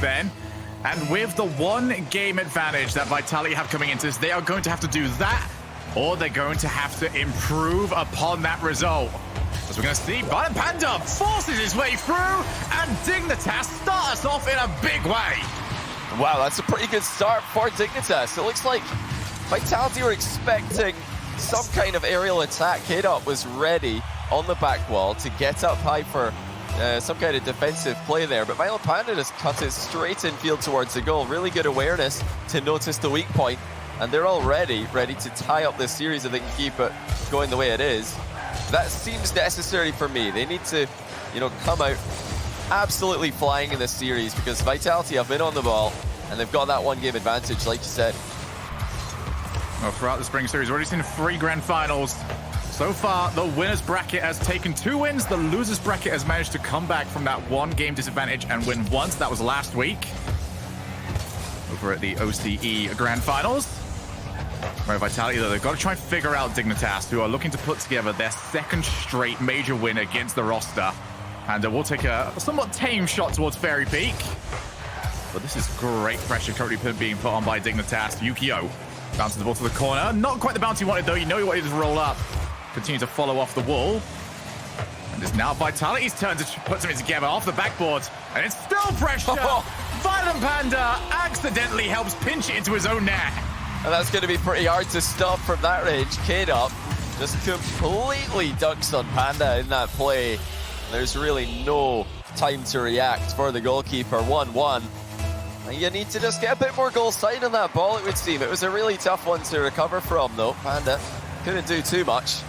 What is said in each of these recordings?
then. And with the one game advantage that Vitality have coming into this, they are going to have to do that, or they're going to have to improve upon that result. As we're going to see, Violent Panda forces his way through, and Dignitas start us off in a big way. Wow, that's a pretty good start for Dignitas. It looks like Vitality were expecting some kind of aerial attack. K-Dot was ready on the back wall to get up high for some kind of defensive play there, but Violent Panda just cut it straight in field towards the goal. Really good awareness to notice the weak point, and they're already ready to tie up this series if they can keep it going the way it is. That seems necessary for me. They need to, come out absolutely flying in this series because Vitality have been on the ball and they've got that one game advantage, like you said. Well, throughout the spring series, we've already seen 3 grand finals. So far, the winner's bracket has taken 2 wins. The loser's bracket has managed to come back from that 1 game disadvantage and win once. That was last week over at the OCE Grand Finals. Where Vitality, though, they've got to try and figure out Dignitas, who are looking to put together their 2nd straight major win against the roster. And we'll take a somewhat tame shot towards Fairy Peak. But this is great pressure currently being put on by Dignitas. Yukio bounces the ball to the corner. Not quite the bounce he wanted, though. You know he wanted to roll up. Continue to follow off the wall. And it's now Vitality's turn to put something together off the backboard. And it's still pressure. Violent Panda accidentally helps pinch it into his own net. And that's going to be pretty hard to stop from that range. K-Dot just completely ducks on Panda in that play. There's really no time to react for the goalkeeper. 1-1. And you need to just get a bit more goal sight on that ball, it would seem. It was a really tough one to recover from, though. Panda couldn't do too much.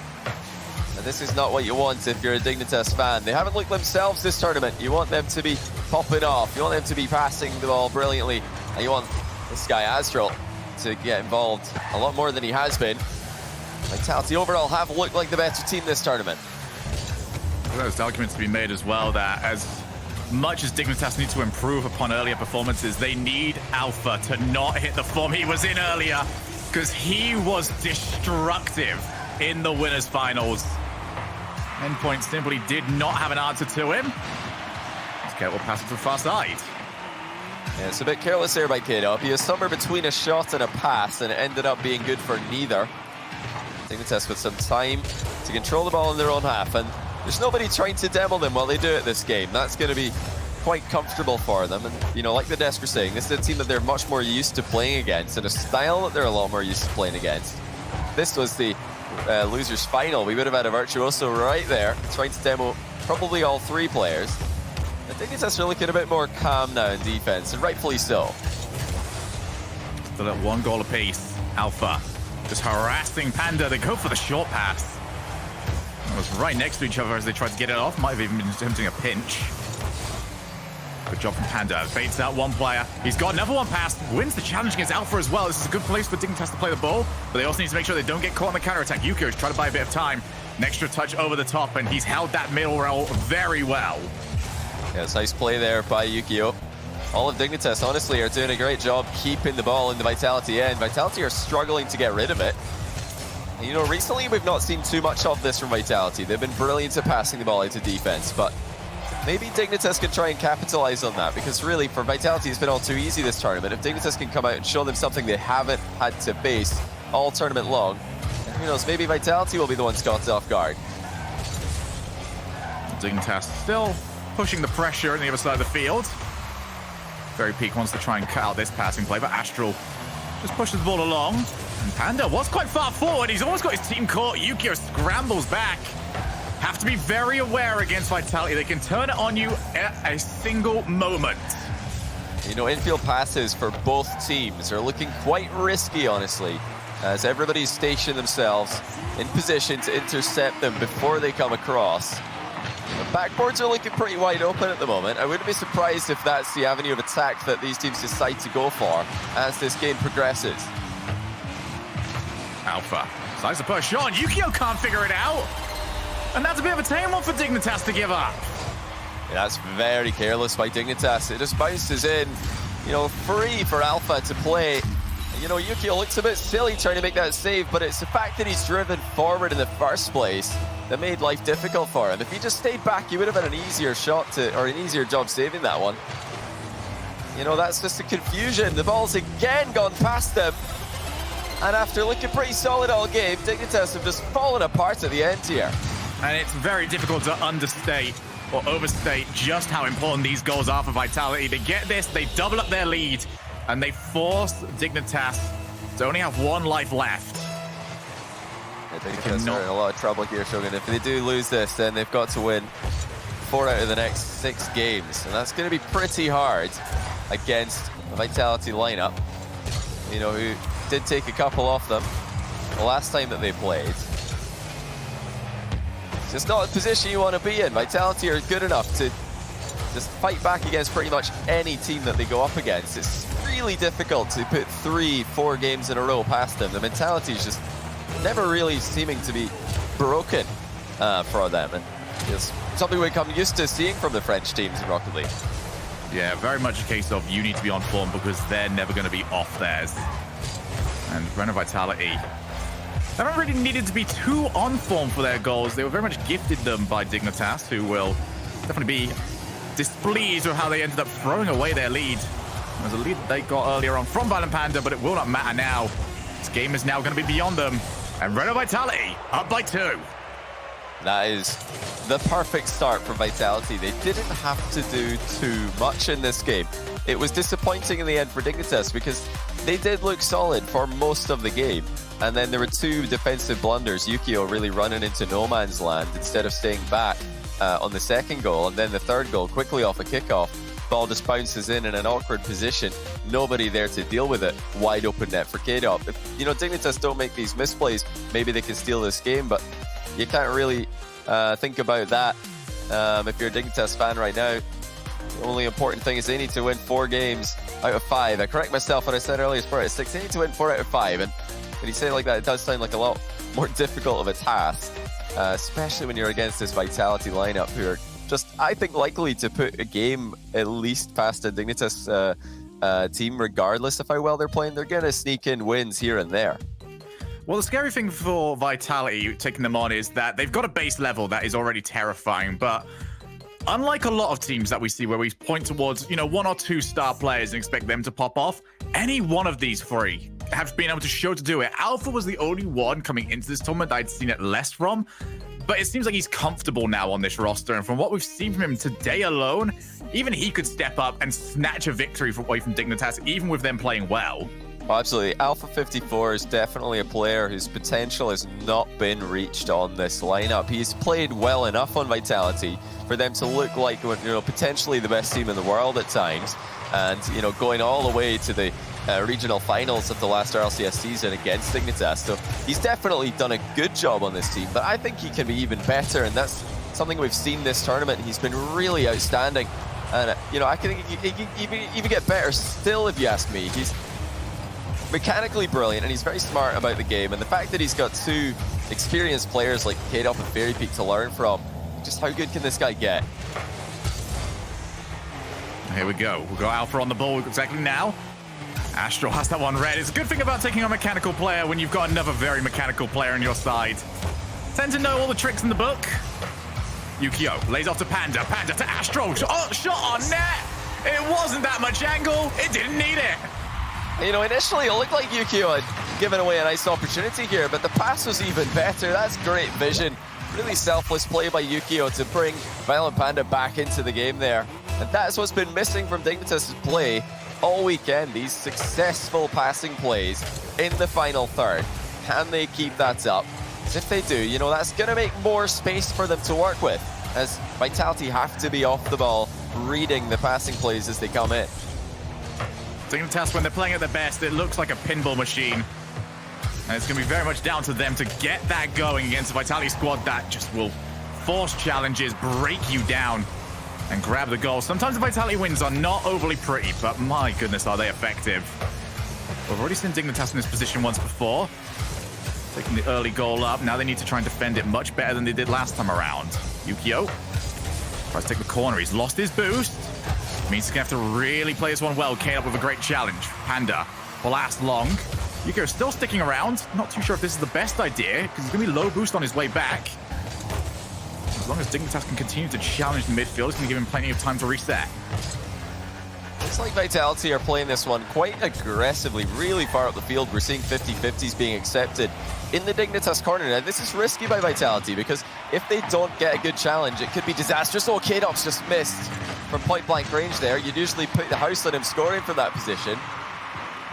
And this is not what you want if you're a Dignitas fan. They haven't looked themselves this tournament. You want them to be popping off. You want them to be passing the ball brilliantly. And you want this guy, Astral, to get involved a lot more than he has been. Vitality overall have looked like the better team this tournament. There's arguments to be made as well that as much as Dignitas need to improve upon earlier performances, they need Alpha to not hit the form he was in earlier, because he was destructive in the winners finals. Endpoint simply did not have an answer to him. K-Dot will pass it to the far side. Yeah, it's a bit careless there by K-Dot. He was somewhere between a shot and a pass, and it ended up being good for neither. Dignitas with some time to control the ball in their own half, and there's nobody trying to demo them while they do it this game. That's going to be quite comfortable for them. And, like the desk were saying, this is a team that they're much more used to playing against, and a style that they're a lot more used to playing against. This was the losers final. We would have had a virtuoso right there, trying to demo probably all 3 players. I think Dignitas are looking a bit more calm now in defense, and rightfully so. Still at 1 goal apiece. Alpha just harassing Panda. They go for the short pass. It was right next to each other as they tried to get it off. Might have even been attempting a pinch. Good job from Panda. Baits out 1 player. He's got another 1 pass. Wins the challenge against Alpha as well. This is a good place for Dignitas to play the ball, but they also need to make sure they don't get caught on the counterattack. Yukio's trying to buy a bit of time. An extra touch over the top, and he's held that middle roll very well. Yeah, it's nice play there by Yukio. All of Dignitas, honestly, are doing a great job keeping the ball in the Vitality end. Vitality are struggling to get rid of it. And, recently we've not seen too much of this from Vitality. They've been brilliant at passing the ball out to defense, but maybe Dignitas can try and capitalize on that, because really, for Vitality, it's been all too easy this tournament. If Dignitas can come out and show them something they haven't had to face all tournament long, and who knows, maybe Vitality will be the ones caught off guard. Dignitas still pushing the pressure on the other side of the field. Fairy Peak wants to try and cut out this passing play, but Astral just pushes the ball along. And Panda was quite far forward. He's almost got his team caught. Yukio scrambles back. Have to be very aware against Vitality. They can turn it on you at a single moment. Infield passes for both teams are looking quite risky, honestly, as everybody's stationed themselves in position to intercept them before they come across. The backboards are looking pretty wide open at the moment. I wouldn't be surprised if that's the avenue of attack that these teams decide to go for as this game progresses. Alpha decides to push on. Yukio can't figure it out. And that's a bit of a tame one for Dignitas to give up. Yeah, that's very careless by Dignitas. It just bounces in, free for Alpha to play. Yukio looks a bit silly trying to make that save, but it's the fact that he's driven forward in the first place that made life difficult for him. If he just stayed back, he would have had an easier shot or an easier job saving that one. you know, that's just a confusion. The ball's again gone past them. And after looking pretty solid all game, Dignitas have just fallen apart at the end here. And it's very difficult to understate or overstate just how important these goals are for Vitality. They get this, they double up their lead, and they force Dignitas to only have one life left. Yeah, Dignitas are in a lot of trouble here, Shogun. If they do lose this, then they've got to win 4 out of the next 6 games. And that's going to be pretty hard against the Vitality lineup, you know, who did take a couple off them the last time that they played. It's just not a position you want to be in. Vitality are good enough to just fight back against pretty much any team that they go up against. It's really difficult to put 3-4 games in a row past them. The mentality is just never really seeming to be broken for them. And it's something we come used to seeing from the French teams in Rocket League. Yeah, very much a case of you need to be on form because they're never going to be off theirs. And Renault Vitality, they haven't really needed to be too on form for their goals. They were very much gifted them by Dignitas, who will definitely be displeased with how they ended up throwing away their lead. There's a lead that they got earlier on from Violent Panda, but it will not matter now. This game is now going to be beyond them. And Renault Vitality up by 2. That is the perfect start for Vitality. They didn't have to do too much in this game. It was disappointing in the end for Dignitas because they did look solid for most of the game. And then there were 2 defensive blunders. Yukio really running into no man's land instead of staying back on the second goal. And then the third goal, quickly off a kickoff. Ball just bounces in an awkward position. Nobody there to deal with it. Wide open net for K-Dop. If, you know, Dignitas don't make these misplays, maybe they can steal this game, but you can't really think about that if you're a Dignitas fan right now. The only important thing is they need to win 4 games out of 5. I correct myself when I said earlier it's 4 out of 6. They need to win 4 out of 5. And when you say it like that, it does sound like a lot more difficult of a task, especially when you're against this Vitality lineup who are just, I think, likely to put a game at least past a Dignitas team, regardless of how well they're playing. They're going to sneak in wins here and there. Well, the scary thing for Vitality taking them on is that they've got a base level that is already terrifying, but unlike a lot of teams that we see where we point towards, you know, 1 or 2 star players and expect them to pop off, any one of these 3 have been able to show to do it. Alpha was the only one coming into this tournament that I'd seen it less from, but it seems like he's comfortable now on this roster, and from what we've seen from him today alone, even he could step up and snatch a victory away from Dignitas, even with them playing well. Oh, absolutely. Alpha 54 is definitely a player whose potential has not been reached on this lineup. He's played well enough on Vitality for them to look like, you know, potentially the best team in the world at times, and, you know, going all the way to the regional finals of the last RLCS season against Dignitas. So he's definitely done a good job on this team, but I think he can be even better, and that's something we've seen this tournament. He's been really outstanding, and, you know, I think he can even get better still, if you ask me. He's mechanically brilliant, and he's very smart about the game, and the fact that he's got 2 experienced players like K-Dop and Fairy Peak to learn from, just how good can this guy get? Here we go. We've got Alpha on the ball exactly now. Astral has that one read. It's a good thing about taking a mechanical player when you've got another very mechanical player on your side. Tend to know all the tricks in the book. Yukio lays off to Panda. Panda to Astral. Oh, shot on net. It wasn't that much angle. It didn't need it. You know, initially it looked like Yukio had given away a nice opportunity here, but the pass was even better. That's great vision. Really selfless play by Yukio to bring Violent Panda back into the game there. And that's what's been missing from Dignitas' play all weekend. These successful passing plays in the final third. Can they keep that up? Because if they do, you know, that's going to make more space for them to work with, as Vitality have to be off the ball, reading the passing plays as they come in. Dignitas, when they're playing at their best, it looks like a pinball machine. And it's going to be very much down to them to get that going against a Vitality squad that just will force challenges, break you down, and grab the goal. Sometimes the Vitality wins are not overly pretty, but my goodness, are they effective. We've already seen Dignitas in this position once before. Taking the early goal up. Now they need to try and defend it much better than they did last time around. Yukio tries to take the corner. He's lost his boost. Means he's going to have to really play this one well. K-Up with a great challenge. Panda will last long. Yukio still sticking around. Not too sure if this is the best idea, because he's going to be low boost on his way back. As long as Dignitas can continue to challenge the midfield, it's going to give him plenty of time to reset. Looks like Vitality are playing this one quite aggressively, really far up the field. We're seeing 50-50s being accepted in the Dignitas corner. Now, this is risky by Vitality because if they don't get a good challenge, it could be disastrous. Oh, K-Dop's just missed from point-blank range there. You'd usually put the house on him scoring from that position.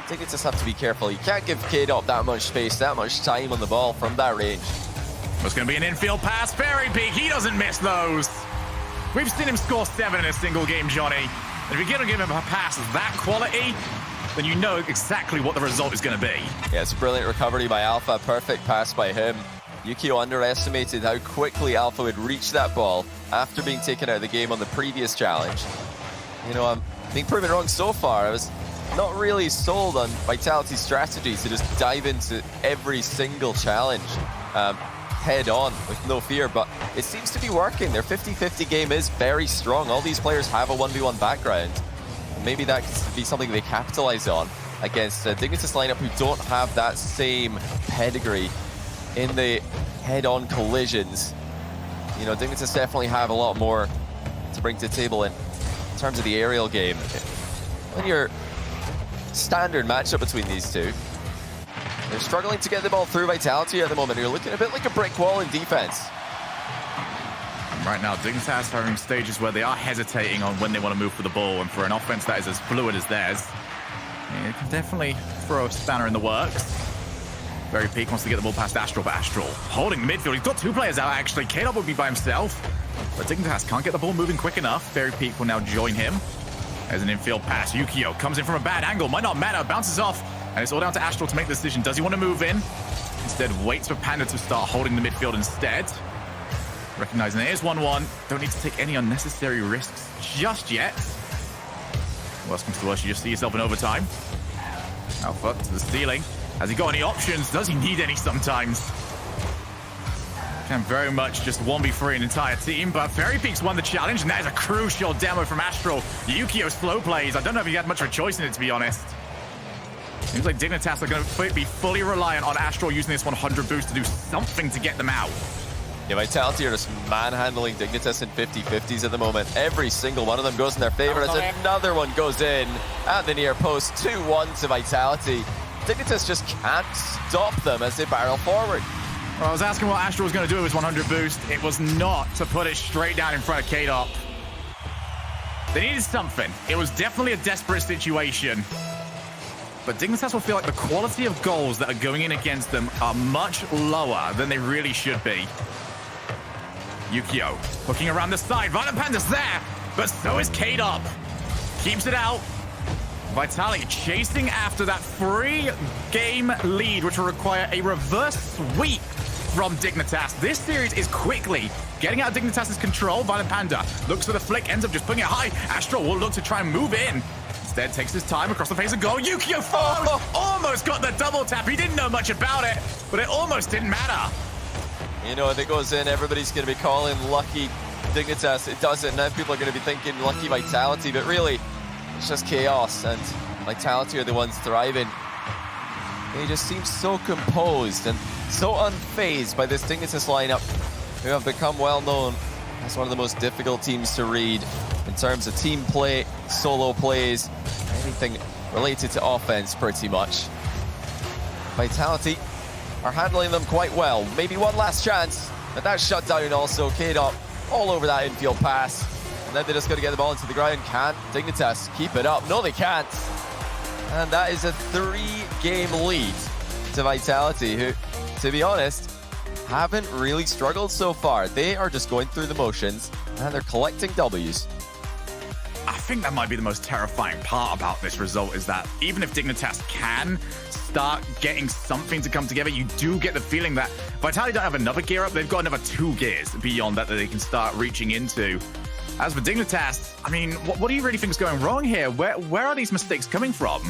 Dignitas have to be careful. You can't give K-Dop that much space, that much time on the ball from that range. It's going to be an infield pass. Fairy Peak, he doesn't miss those. We've seen him score 7 in a single game, Johnny. And if you're going to give him a pass that quality, then you know exactly what the result is going to be. Yeah, it's a brilliant recovery by Alpha. Perfect pass by him. Yukio underestimated how quickly Alpha would reach that ball after being taken out of the game on the previous challenge. You know, I'm being proven wrong so far. I was not really sold on Vitality's strategy to just dive into every single challenge head on with no fear, but it seems to be working. Their 50-50 game is very strong. All these players have a 1v1 background. And maybe that could be something they capitalize on against a Dignitas lineup who don't have that same pedigree in the head-on collisions. You know, Dignitas definitely have a lot more to bring to the table in terms of the aerial game. When you're standard matchup between these two, they're struggling to get the ball through Vitality at the moment. You're looking a bit like a brick wall in defense. Right now, Dignitas are having stages where they are hesitating on when they want to move for the ball, and for an offense that is as fluid as theirs, it can definitely throw a spanner in the works. Very Peak wants to get the ball past Astral, but Astral holding the midfield. He's got 2 players out, actually. K-Dop would be by himself, but Dignitas can't get the ball moving quick enough. Very Peak will now join him. There's an infield pass. Yukio comes in from a bad angle. Might not matter. Bounces off. And it's all down to Astral to make the decision. Does he want to move in? Instead, waits for Panda to start holding the midfield instead. Recognizing it is 1-1. Don't need to take any unnecessary risks just yet. Worst comes to worst, you just see yourself in overtime. Alpha to the ceiling. Has he got any options? Does he need any sometimes? Can very much just 1v3 an entire team, but Fairy Peak's won the challenge, and that is a crucial demo from Astral. Yukio slow plays. I don't know if he had much of a choice in it, to be honest. Seems like Dignitas are going to be fully reliant on Astral using this 100 boost to do something to get them out. Yeah, Vitality are just manhandling Dignitas in 50-50s at the moment. Every single one of them goes in their favor as another one goes in at the near post. 2-1 to Vitality. Dignitas just can't stop them as they barrel forward. Well, I was asking what Astral was going to do with his 100 boost. It was not to put it straight down in front of K-Dop. They needed something. It was definitely a desperate situation. But Dignitas will feel like the quality of goals that are going in against them are much lower than they really should be. Yukio hooking around the side. Violent Panda's there, but so is K-Dop. Keeps it out. Vitality chasing after that 3-game lead, which will require a reverse sweep from Dignitas. This series is quickly getting out of Dignitas' control. Violent Panda looks for the flick, ends up just putting it high. Astral will look to try and move in. Instead, takes his time across the face of goal. Yukio follows, almost got the double tap. He didn't know much about it, but it almost didn't matter. You know, if it goes in, everybody's going to be calling lucky Dignitas. It doesn't. Now people are going to be thinking lucky Vitality, but really, it's just chaos, and Vitality are the ones thriving. They just seem so composed and so unfazed by this Dignitas lineup, who have become well known as one of the most difficult teams to read in terms of team play, solo plays, anything related to offense pretty much. Vitality are handling them quite well. Maybe one last chance, but that's shut down also. K-Dop all over that infield pass. And then they're just going to get the ball into the ground. Can't Dignitas keep it up? No, they can't. And that is a 3-game lead to Vitality, who, to be honest, haven't really struggled so far. They are just going through the motions, and they're collecting W's. I think that might be the most terrifying part about this result, is that even if Dignitas can start getting something to come together, you do get the feeling that Vitality don't have another gear up. They've got another 2 gears beyond that they can start reaching into. As for Dignitas, I mean, what do you really think is going wrong here? Where are these mistakes coming from?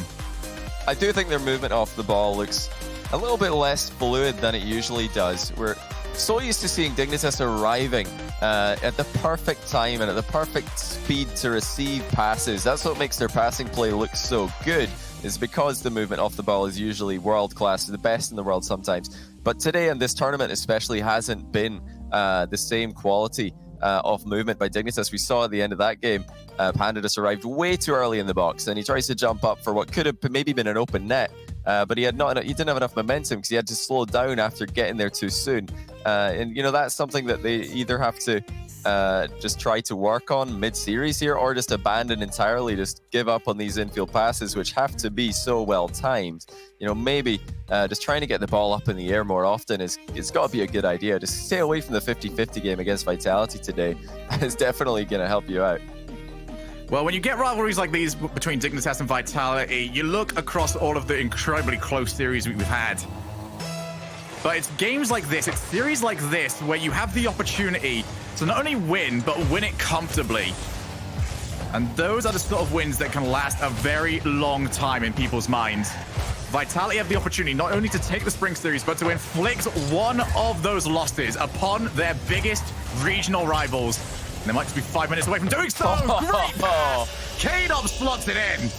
I do think their movement off the ball looks a little bit less fluid than it usually does. We're so used to seeing Dignitas arriving at the perfect time and at the perfect speed to receive passes. That's what makes their passing play look so good, is because the movement off the ball is usually world-class, the best in the world sometimes. But today, in this tournament especially, hasn't been the same quality. of movement by Dignitas. We saw at the end of that game, Panda just arrived way too early in the box, and he tries to jump up for what could have maybe been an open net, but he didn't have enough momentum because he had to slow down after getting there too soon. And you know, that's something that they either have to just try to work on mid-series here, or just abandon entirely, just give up on these infield passes, which have to be so well timed. You know, maybe just trying to get the ball up in the air more often it's got to be a good idea. Just stay away from the 50-50 game against Vitality today. It's definitely going to help you out. Well, when you get rivalries like these between Dignitas and Vitality, you look across all of the incredibly close series we've had. But it's games like this, it's series like this, where you have the opportunity to not only win, but win it comfortably. And those are the sort of wins that can last a very long time in people's minds. Vitality have the opportunity not only to take the Spring Series, but to inflict one of those losses upon their biggest regional rivals. And they might just be 5 minutes away from doing so. Great pass! K-Dub slots it in.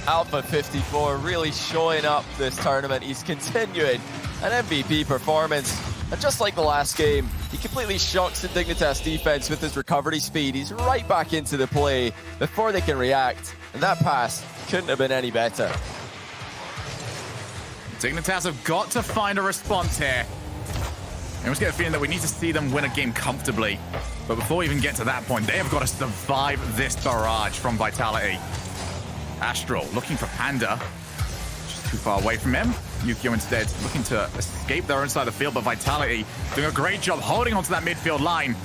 Alpha 54 really showing up this tournament. He's continuing an MVP performance. And just like the last game, he completely shocks the Dignitas defense with his recovery speed. He's right back into the play before they can react. And that pass couldn't have been any better. Dignitas have got to find a response here. I almost get a feeling that we need to see them win a game comfortably. But before we even get to that point, they have got to survive this barrage from Vitality. Astral looking for Panda. Just too far away from him. Yukio instead looking to escape their own side of the field, but Vitality doing a great job holding onto that midfield line.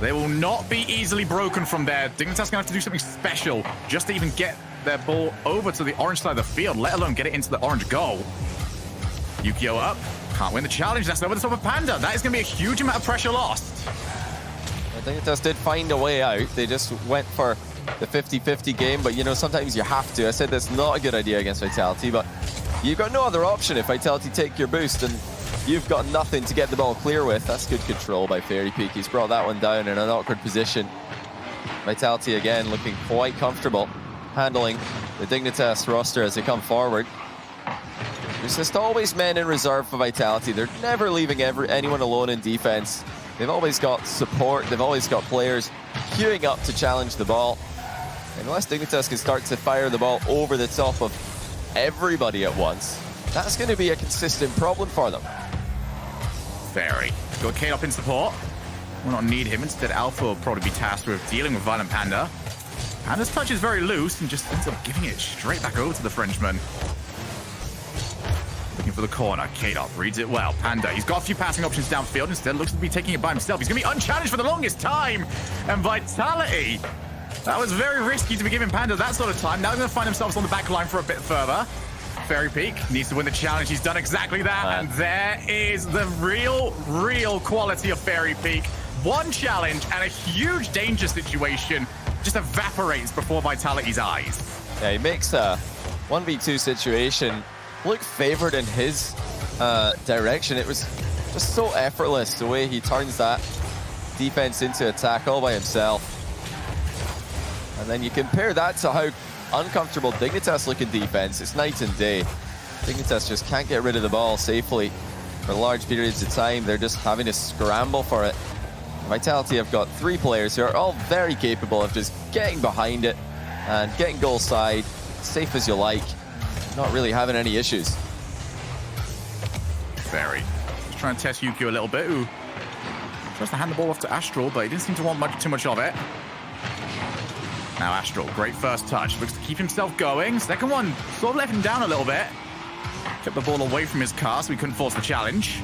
They will not be easily broken from there. Dignitas gonna have to do something special just to even get their ball over to the orange side of the field, let alone get it into the orange goal. Yukio up. Can't win the challenge. That's over the top of Panda. That is gonna be a huge amount of pressure lost. Dignitas did find a way out. They just went for the 50-50 game, but you know, sometimes you have to. I said that's not a good idea against Vitality, but you've got no other option if Vitality take your boost and you've got nothing to get the ball clear with. That's good control by Fairy Peak. He's brought that one down in an awkward position. Vitality again looking quite comfortable handling the Dignitas roster as they come forward. There's just always men in reserve for Vitality. They're never leaving anyone alone in defense. They've always got support. They've always got players queuing up to challenge the ball. And unless Dignitas can start to fire the ball over the top of everybody at once, that's going to be a consistent problem for them. Fairy. Got Kate up in support. Will not need him. Instead, Alpha will probably be tasked with dealing with Violent Panda. Panda's touch is very loose and just ends up giving it straight back over to the Frenchman. Looking for the corner. K-Dub reads it well. Panda, he's got a few passing options downfield. Instead, looks to be taking it by himself. He's going to be unchallenged for the longest time. And Vitality. That was very risky to be giving Panda that sort of time. Now they're going to find themselves on the back line for a bit further. Fairy Peak needs to win the challenge. He's done exactly that. And there is the real quality of Fairy Peak. One challenge and a huge danger situation just evaporates before Vitality's eyes. Yeah, he makes a 1v2 situation look favored in his direction. It was just so effortless the way he turns that defense into attack all by himself. And then you compare that to how uncomfortable Dignitas look in defense. It's night and day. Dignitas just can't get rid of the ball safely for large periods of time. They're just having to scramble for it. Vitality have got 3 players who are all very capable of just getting behind it and getting goal side, safe as you like, not really having any issues. Fairy just trying to test Yukio a little bit, who tries to hand the ball off to Astral, but he didn't seem to want too much of it. Now Astral, great first touch, looks to keep himself going. Second one sort of let him down a little bit. Kept the ball away from his car so he couldn't force the challenge.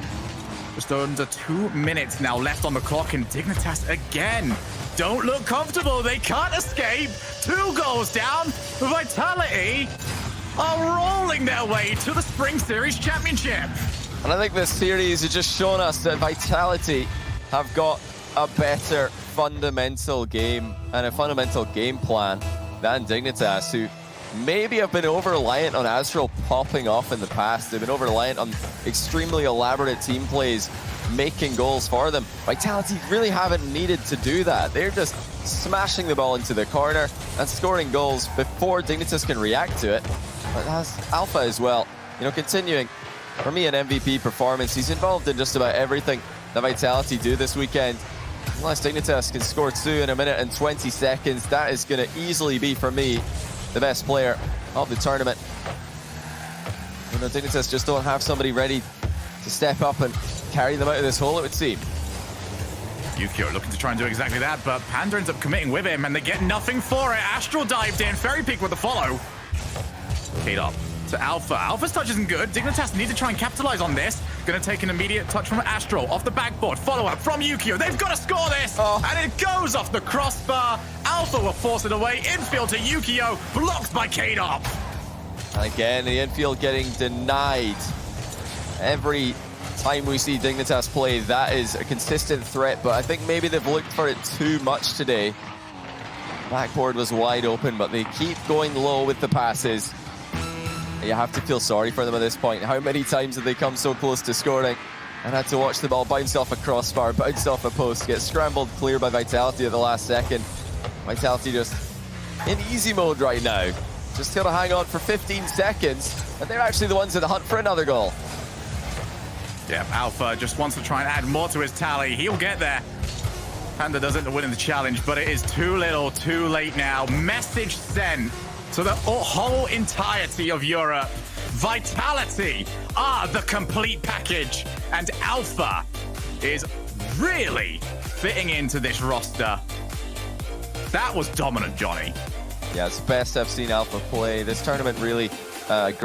Just under 2 minutes now left on the clock, and Dignitas again don't look comfortable. They can't escape. 2 goals down. Vitality are rolling their way to the Spring Series Championship. And I think this series has just shown us that Vitality have got a better fundamental game and a fundamental game plan than Dignitas, who maybe have been over-reliant on Astral popping off in the past. They've been over-reliant on extremely elaborate team plays making goals for them. Vitality really haven't needed to do that. They're just smashing the ball into the corner and scoring goals before Dignitas can react to it. But that's Alpha as well. You know, continuing, for me, an MVP performance. He's involved in just about everything that Vitality do this weekend. Unless Dignitas can score 2 in a minute and 20 seconds, that is going to easily be, for me, the best player of the tournament. You know, Dignitas just don't have somebody ready to step up and carry them out of this hole, it would seem. Yukio looking to try and do exactly that, but Panda ends up committing with him, and they get nothing for it. Astral dived in, Fairy Peak with the follow. Kate up to Alpha. Alpha's touch isn't good. Dignitas need to try and capitalize on this. Gonna take an immediate touch from Astral off the backboard. Follow-up from Yukio. They've got to score this! And it goes off the crossbar. Alpha will force it away. Infield to Yukio. Blocked by K-Dop. And again, the infield getting denied. Every time we see Dignitas play, that is a consistent threat, but I think maybe they've looked for it too much today. Backboard was wide open, but they keep going low with the passes. You have to feel sorry for them at this point. How many times have they come so close to scoring and had to watch the ball bounce off a crossbar, bounce off a post, get scrambled clear by Vitality at the last second. Vitality just in easy mode right now. Just here to hang on for 15 seconds, and they're actually the ones in the hunt for another goal. Yeah, Alpha just wants to try and add more to his tally. He'll get there. Panda doesn't win in the challenge, but it is too little, too late now. Message sent to the whole entirety of Europe. Vitality are the complete package, and Alpha is really fitting into this roster. That was dominant, Johnny. Yeah, it's the best I've seen Alpha play. This tournament really great.